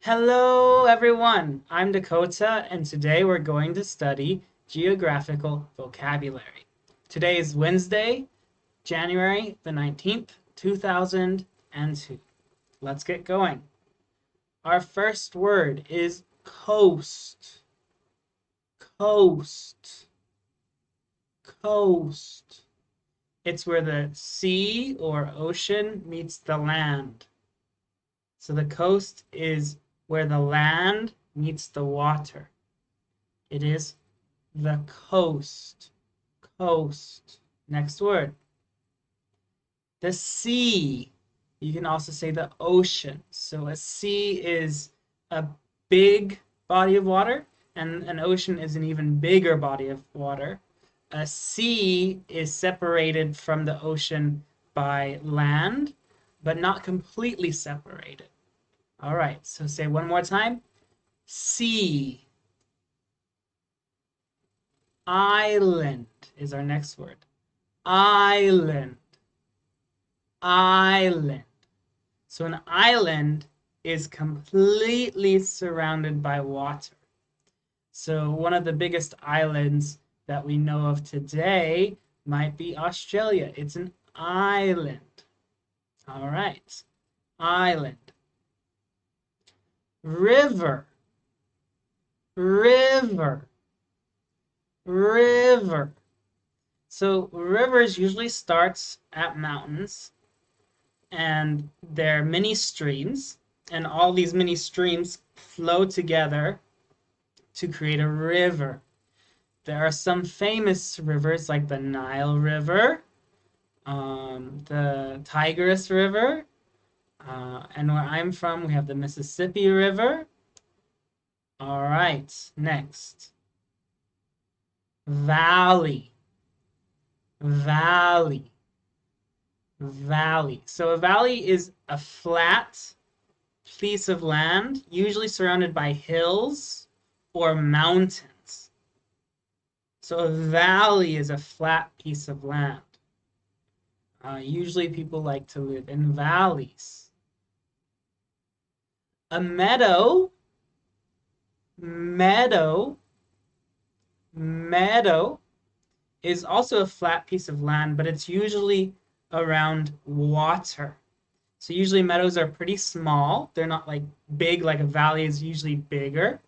Hello, everyone. I'm Dakota, and today we're going to study geographical vocabulary. Today is Wednesday, January the 19th, 2002. Let's get going. Our first word is coast. Coast. Coast. It's where the sea or ocean meets the land. So the coast is where the land meets the water. It is the coast. Coast. Next word. The sea. You can also say the ocean. So a sea is a big body of water, and an ocean is an even bigger body of water. A sea is separated from the ocean by land, but not completely separated. All right, so say one more time. Sea. Island is our next word. Island. Island. So an island is completely surrounded by water. So one of the biggest islands that we know of today might be Australia. It's an island. All right. Island. River. River. River. So rivers usually starts at mountains, and they're mini streams, and all these mini streams flow together to create a river. There are some famous rivers like the Nile River, the Tigris River, and where I'm from, we have the Mississippi River. All right, next. Valley. Valley. Valley. So a valley is a flat piece of land, usually surrounded by hills or mountains. So a valley is a flat piece of land. Usually people like to live in valleys. A meadow, meadow, meadow is also a flat piece of land, but it's usually around water. So usually meadows are pretty small. They're not like big, like a valley is usually bigger.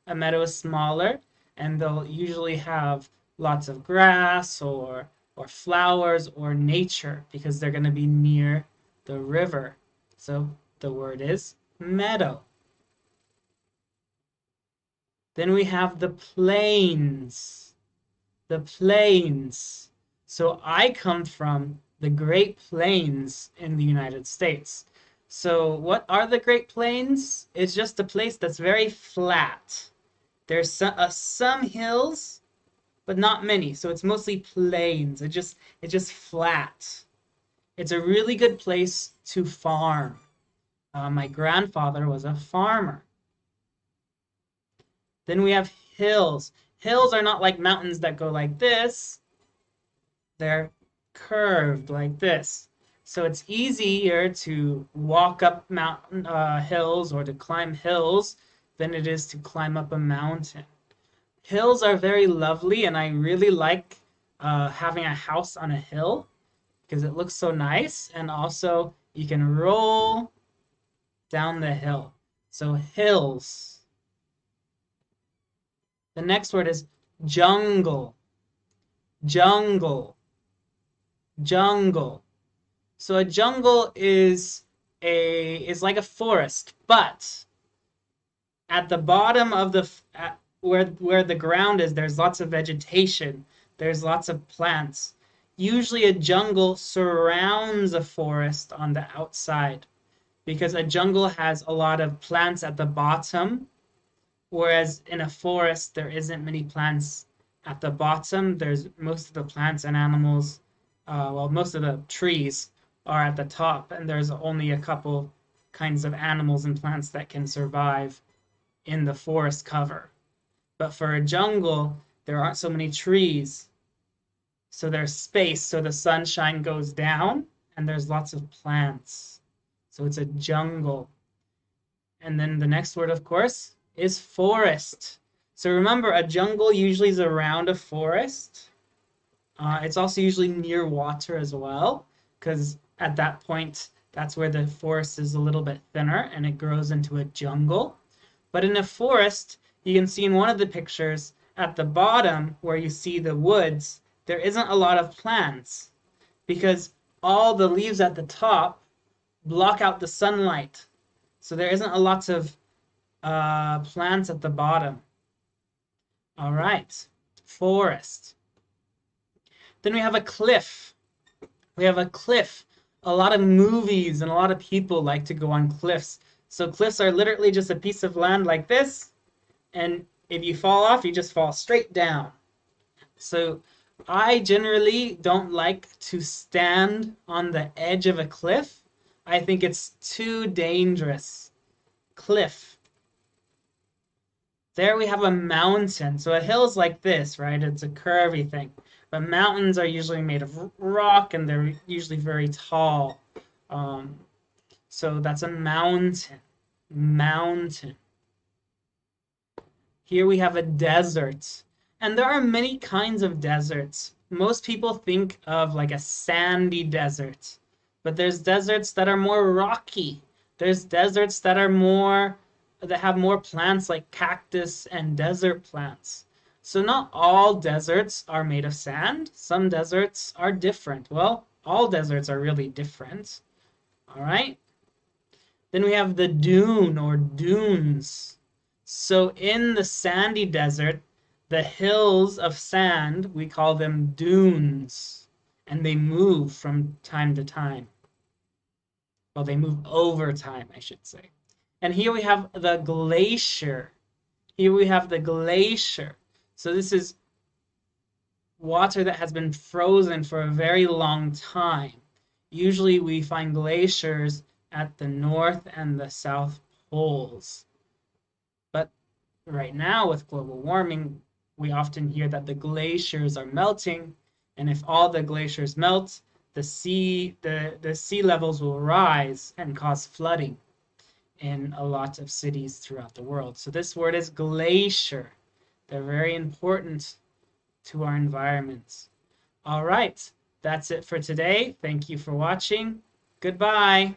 A meadow is smaller, and they'll usually have lots of grass or flowers or nature because they're going to be near the river. So the word is meadow. Then we have the plains. The plains. So I come from the Great Plains in the United States. So what are the Great Plains? It's just a place that's very flat. There's some hills, but not many. So it's mostly plains. It's just flat. It's a really good place to farm. My grandfather was a farmer. Then we have hills. Hills are not like mountains that go like this. They're curved like this. So it's easier to walk up mountain hills or to climb hills than it is to climb up a mountain. Hills are very lovely, and I really like having a house on a hill because it looks so nice, and also you can roll down the hill. So hills. The next word is jungle. Jungle. Jungle. So a jungle is like a forest, but at the bottom of where the ground is, there's lots of vegetation. There's lots of plants. Usually a jungle surrounds a forest on the outside because a jungle has a lot of plants at the bottom, whereas in a forest there isn't many plants at the bottom. There's most of the plants and animals, most of the trees are at the top, and there's only a couple kinds of animals and plants that can survive in the forest cover. But for a jungle, there aren't so many trees, so there's space, so the sunshine goes down, and there's lots of plants. So it's a jungle. And then the next word, of course, is forest. So remember, a jungle usually is around a forest. It's also usually near water as well, because at that point, that's where the forest is a little bit thinner and it grows into a jungle. But in a forest, you can see in one of the pictures at the bottom where you see the woods, there isn't a lot of plants because all the leaves at the top block out the sunlight. So there isn't a lot of plants at the bottom. All right, forest. Then we have a cliff. We have a cliff. A lot of movies and a lot of people like to go on cliffs. So cliffs are literally just a piece of land like this, and if you fall off, you just fall straight down. So I generally don't like to stand on the edge of a cliff. I think it's too dangerous. Cliff. There we have a mountain. So a hill's like this, right? It's a curvy thing. But mountains are usually made of rock and they're usually very tall. So that's a mountain. Mountain. Here we have a desert. And there are many kinds of deserts. Most people think of like a sandy desert. But there's deserts that are more rocky. There's deserts that have more plants like cactus and desert plants. So not all deserts are made of sand. Some deserts are different. Well, all deserts are really different. All right. Then we have the dune or dunes. So in the sandy desert, the hills of sand, we call them dunes. And they move from time to time. Well, they move over time, I should say. And here we have the glacier. Here we have the glacier. So this is water that has been frozen for a very long time. Usually we find glaciers at the north and the south poles. But right now with global warming, we often hear that the glaciers are melting, and if all the glaciers melt, the sea levels will rise and cause flooding in a lot of cities throughout the world. So this word is glacier. They're very important to our environments. All right, that's it for today. Thank you for watching. Goodbye.